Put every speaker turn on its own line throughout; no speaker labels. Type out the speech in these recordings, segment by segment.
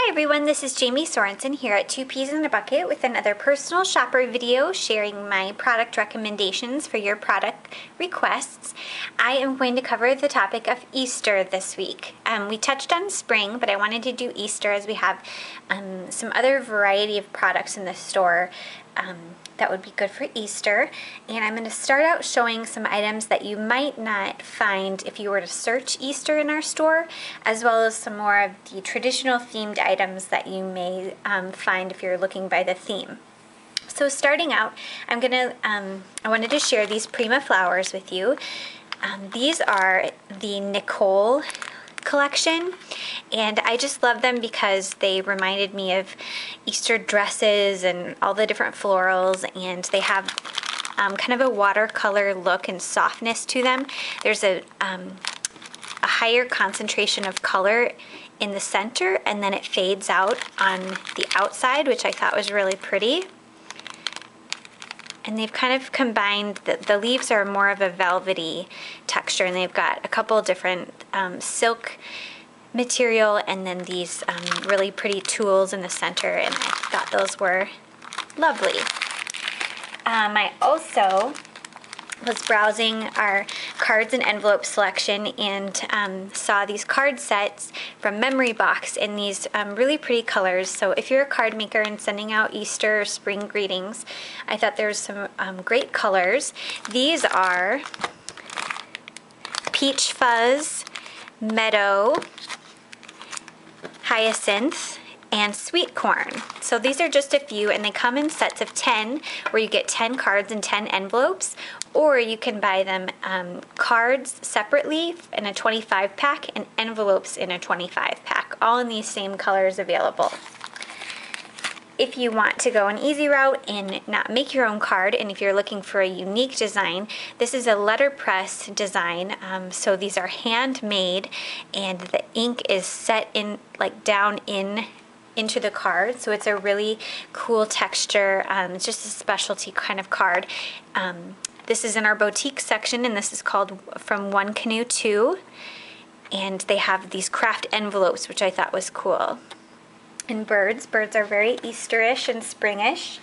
Hi everyone, this is Jamie Sorensen here at Two Peas in a Bucket with another personal shopper video sharing my product recommendations for your product requests. I am going to cover the topic of Easter this week. We touched on spring, but I wanted to do Easter as we have some other variety of products in the store that would be good for Easter. And I'm going to start out showing some items that you might not find if you were to search Easter in our store, as well as some more of the traditional themed items that you may find if you're looking by the theme. So starting out, I wanted to share these Prima flowers with you. These are the Nicole collection, and I just love them because they reminded me of Easter dresses and all the different florals, and they have kind of a watercolor look and softness to them. There's a higher concentration of color in the center, and then it fades out on the outside, which I thought was really pretty. And they've kind of combined, the leaves are more of a velvety texture, and they've got a couple different silk material and then these really pretty tools in the center, and I thought those were lovely. I also was browsing our cards and envelope selection and saw these card sets from Memory Box in these really pretty colors. So if you're a card maker and sending out Easter or spring greetings, I thought there was some great colors. These are Peach Fuzz, Meadow, Hyacinth, and Sweet Corn. So these are just a few, and they come in sets of 10 where you get 10 cards and 10 envelopes, or you can buy them cards separately in a 25 pack and envelopes in a 25 pack, all in these same colors available. If you want to go an easy route and not make your own card, and if you're looking for a unique design, this is a letterpress design. So these are handmade, and the ink is set in, like down into the card, so it's a really cool texture. It's just a specialty kind of card. This is in our boutique section, and this is called From One Canoe To, and they have these craft envelopes, which I thought was cool. And birds are very Easterish and springish.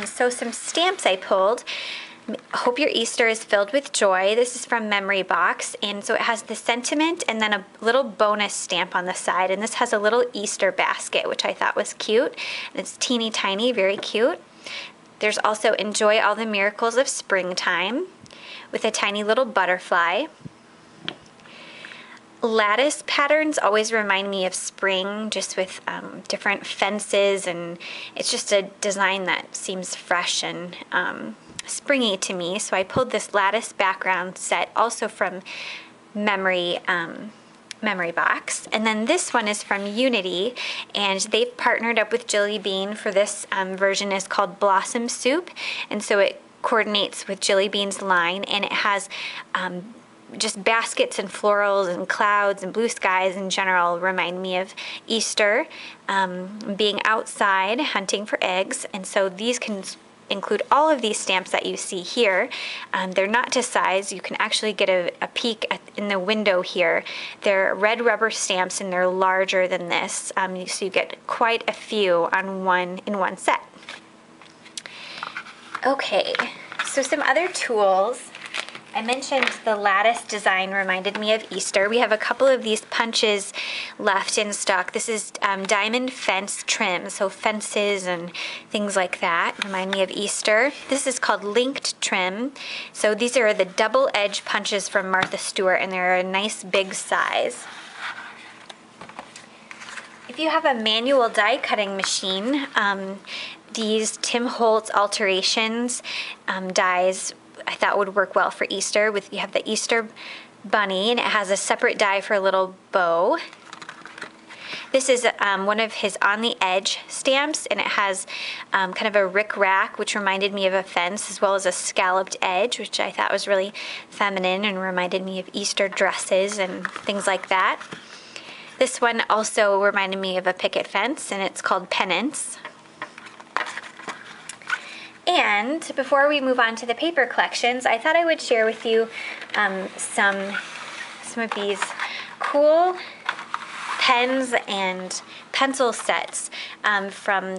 So some stamps I pulled. Hope your Easter is filled with joy. This is from Memory Box, and so it has the sentiment and then a little bonus stamp on the side, and this has a little Easter basket, which I thought was cute. And it's teeny tiny, very cute. There's also Enjoy All the Miracles of Springtime with a tiny little butterfly. Lattice patterns always remind me of spring, just with different fences, and it's just a design that seems fresh and springy to me. So I pulled this lattice background set, also from Memory Box. And then this one is from Unity, and they've partnered up with Jilly Bean for this version. Is called Blossom Soup, and so it coordinates with Jilly Bean's line, and it has just baskets and florals and clouds and blue skies in general remind me of Easter, being outside hunting for eggs. And so these can include all of these stamps that you see here. They're not to size. You can actually get a peek in the window here. They're red rubber stamps, and they're larger than this, so you get quite a few in one set. Okay, so some other tools. I mentioned the lattice design reminded me of Easter. We have a couple of these punches left in stock. This is diamond fence trim, so fences and things like that remind me of Easter. This is called linked trim. So these are the double edge punches from Martha Stewart, and they're a nice big size. If you have a manual die cutting machine, these Tim Holtz Alterations dies I thought would work well for Easter. You have the Easter bunny, and it has a separate die for a little bow. This is one of his On the Edge stamps, and it has kind of a rick-rack, which reminded me of a fence, as well as a scalloped edge, which I thought was really feminine and reminded me of Easter dresses and things like that. This one also reminded me of a picket fence, and it's called Penance. And before we move on to the paper collections, I thought I would share with you some of these cool pens and pencil sets from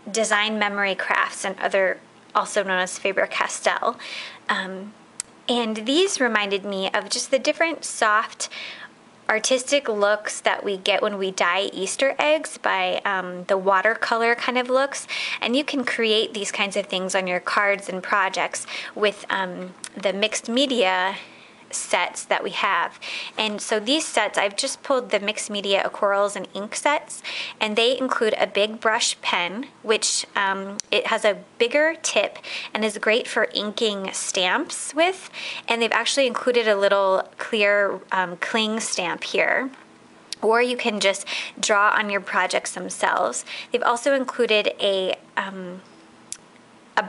Design Memory Crafts and other, also known as Faber-Castell. And these reminded me of just the different soft artistic looks that we get when we dye Easter eggs by the watercolor kind of looks. And you can create these kinds of things on your cards and projects with the mixed media sets that we have. And so these sets, I've just pulled the mixed media aquarels and ink sets, and they include a big brush pen, which it has a bigger tip and is great for inking stamps with. And they've actually included a little clear cling stamp here, or you can just draw on your projects themselves. They've also included a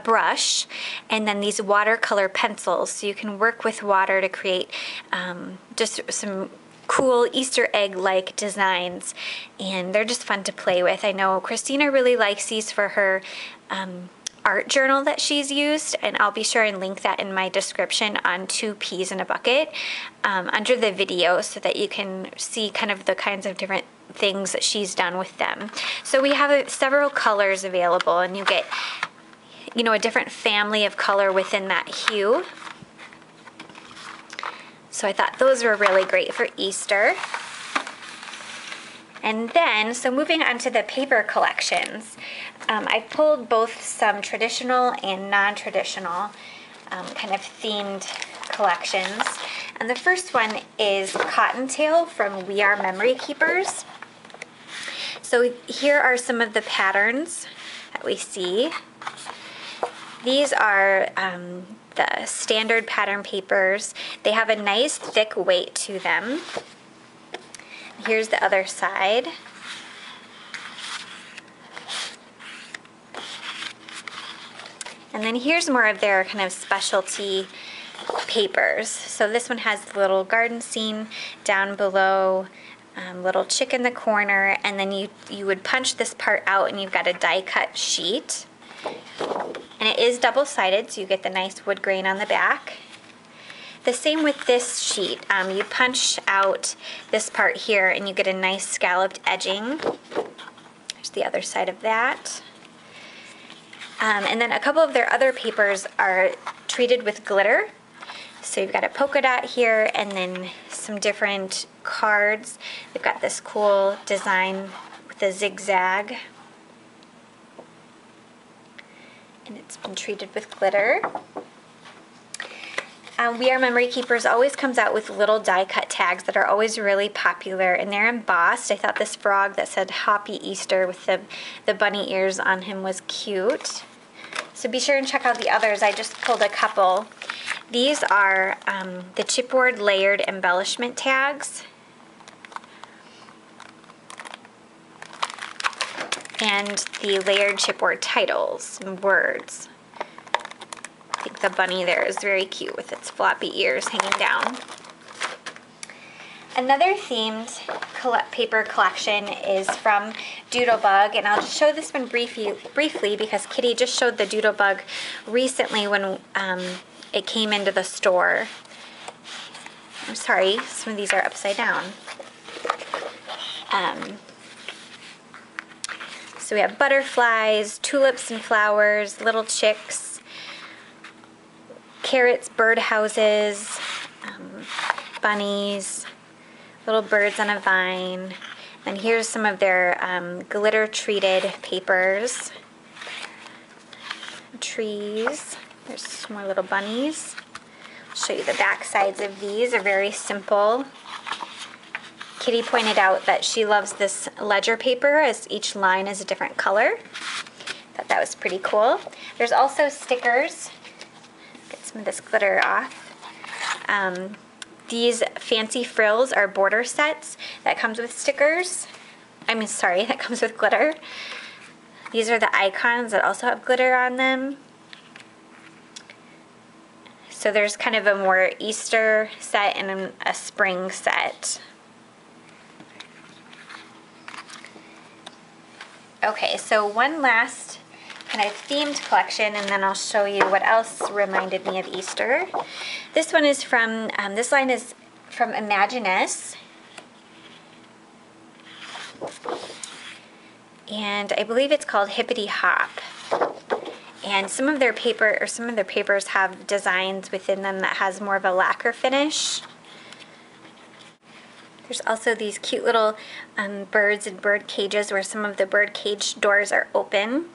brush and then these watercolor pencils, so you can work with water to create just some cool Easter egg-like designs, and they're just fun to play with. I know Christina really likes these for her art journal that she's used, and I'll be sure and link that in my description on 2 Peas in a Bucket under the video, so that you can see kind of the kinds of different things that she's done with them. So we have several colors available, and you get a different family of color within that hue. So I thought those were really great for Easter. And then, so moving on to the paper collections, I pulled both some traditional and non-traditional kind of themed collections. And the first one is Cottontail from We Are Memory Keepers. So here are some of the patterns that we see. These are the standard pattern papers. They have a nice thick weight to them. Here's the other side. And then here's more of their kind of specialty papers. So this one has the little garden scene down below, little chick in the corner, and then you would punch this part out and you've got a die cut sheet. And it is double-sided, so you get the nice wood grain on the back. The same with this sheet. You punch out this part here and you get a nice scalloped edging. There's the other side of that. And then a couple of their other papers are treated with glitter. So you've got a polka dot here and then some different cards. They've got this cool design with a zigzag. And it's been treated with glitter. We Are Memory Keepers always comes out with little die cut tags that are always really popular, and they're embossed. I thought this frog that said Happy Easter with the bunny ears on him was cute. So be sure and check out the others. I just pulled a couple. These are the chipboard layered embellishment tags. And the layered chipboard titles and words. I think the bunny there is very cute with its floppy ears hanging down. Another themed paper collection is from Doodlebug, and I'll just show this one briefly because Kitty just showed the Doodlebug recently when it came into the store. I'm sorry, some of these are upside down. So we have butterflies, tulips and flowers, little chicks, carrots, birdhouses, bunnies, little birds on a vine. And here's some of their glitter-treated papers. Trees. There's some more little bunnies. I'll show you the back sides of these. They're very simple. Kitty pointed out that she loves this ledger paper as each line is a different color. Thought that was pretty cool. There's also stickers. Get some of this glitter off. These fancy frills are border sets that comes with stickers. That comes with glitter. These are the icons that also have glitter on them. So there's kind of a more Easter set and a spring set. Okay, so one last kind of themed collection, and then I'll show you what else reminded me of Easter. This one is from, this line is from Imaginess. And I believe it's called Hippity Hop. And some of their papers have designs within them that has more of a lacquer finish. There's also these cute little birds and bird cages where some of the bird cage doors are open.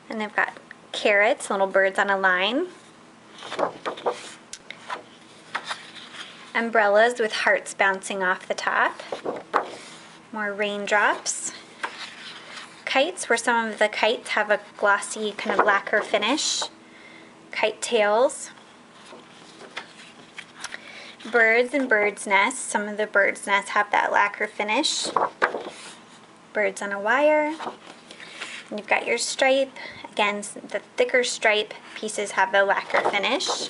And they've got carrots, little birds on a line. Umbrellas with hearts bouncing off the top. More raindrops. Kites, where some of the kites have a glossy kind of lacquer finish. Kite tails. Birds and birds' nests. Some of the birds' nests have that lacquer finish. Birds on a wire. And you've got your stripe. Again, the thicker stripe pieces have the lacquer finish.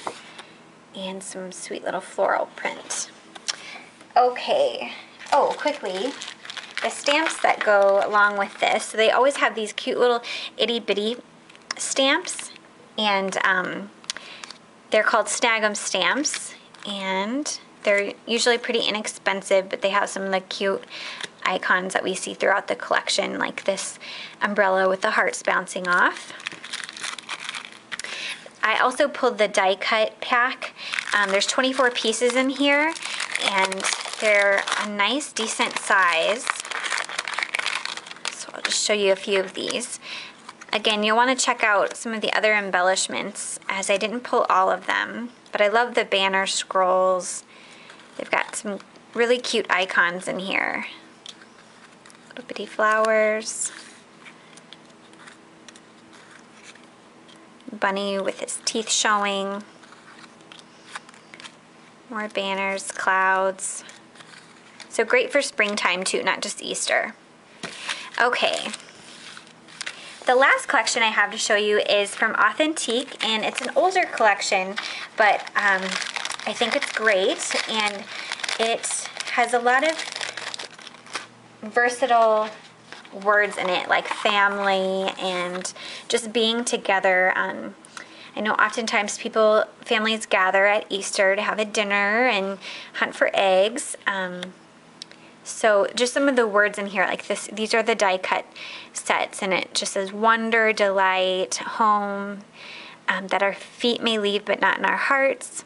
And some sweet little floral print. Okay. Oh, quickly. The stamps that go along with this, so they always have these cute little itty bitty stamps, and they're called Snag 'em stamps, and they're usually pretty inexpensive, but they have some of the cute icons that we see throughout the collection, like this umbrella with the hearts bouncing off. I also pulled the die cut pack. There's 24 pieces in here, and they're a nice, decent size. I'll just show you a few of these. Again, you'll want to check out some of the other embellishments, as I didn't pull all of them, but I love the banner scrolls. They've got some really cute icons in here. Little bitty flowers. Bunny with his teeth showing. More banners, clouds. So great for springtime too, not just Easter. Okay, the last collection I have to show you is from Authentique, and it's an older collection, but I think it's great, and it has a lot of versatile words in it, like family and just being together. I know oftentimes families gather at Easter to have a dinner and hunt for eggs. So just some of the words in here, like this, these are the die cut sets, and it just says wonder, delight, home, that our feet may leave but not in our hearts.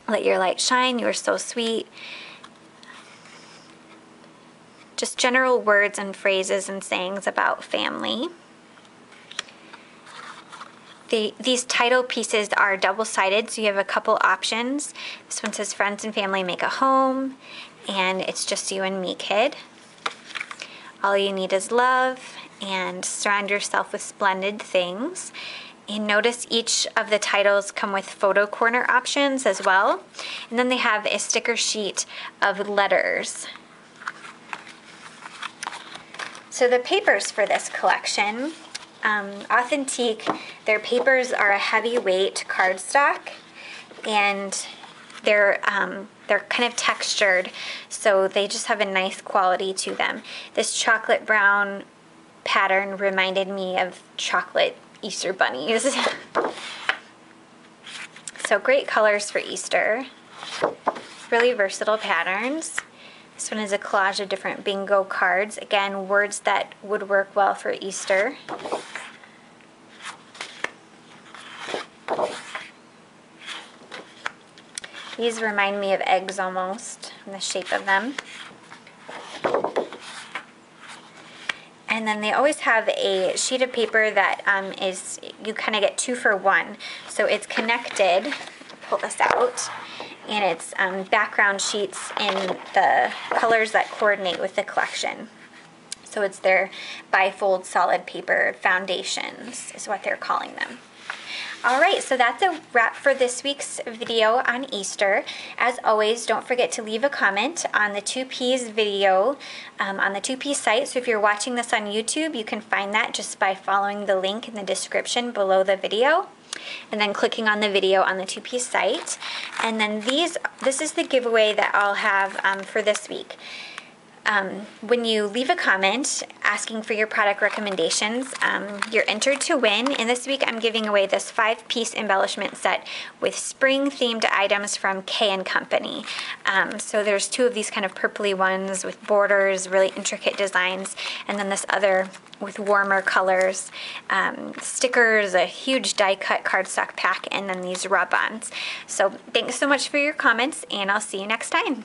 Let your light shine, you are so sweet. Just general words and phrases and sayings about family. These title pieces are double-sided, so you have a couple options. This one says friends and family make a home, and it's just you and me, kid. All you need is love, and surround yourself with splendid things. And notice each of the titles come with photo corner options as well. And then they have a sticker sheet of letters. So the papers for this collection, Authentique, their papers are a heavyweight cardstock, and they're kind of textured, so they just have a nice quality to them. This chocolate brown pattern reminded me of chocolate Easter bunnies. So great colors for Easter. Really versatile patterns. This one is a collage of different bingo cards. Again, words that would work well for Easter. These remind me of eggs almost, in the shape of them. And then they always have a sheet of paper that you kind of get 2 for 1. So it's connected, pull this out, and it's background sheets in the colors that coordinate with the collection. So it's their bifold solid paper foundations is what they're calling them. All right, so that's a wrap for this week's video on Easter. As always, don't forget to leave a comment on the 2Ps video on the 2P site. So if you're watching this on YouTube, you can find that just by following the link in the description below the video, and then clicking on the video on the 2P site. And then this is the giveaway that I'll have for this week. When you leave a comment asking for your product recommendations, you're entered to win. And this week I'm giving away this 5-piece embellishment set with spring-themed items from K & Company. So there's 2 of these kind of purpley ones with borders, really intricate designs, and then this other with warmer colors, stickers, a huge die-cut cardstock pack, and then these rub-ons. So thanks so much for your comments, and I'll see you next time.